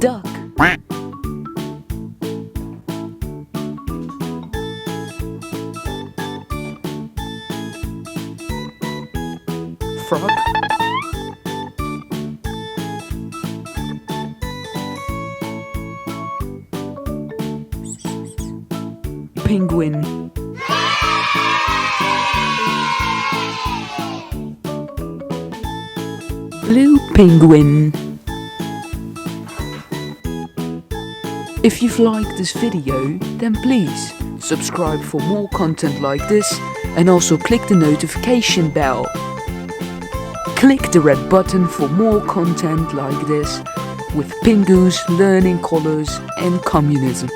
Duck. Frog. Penguin. Blue penguin. If you've liked this video, then please subscribe for more content like this and also click the notification bell. Click the red button for more content like this with Pingu's learning colors and communism.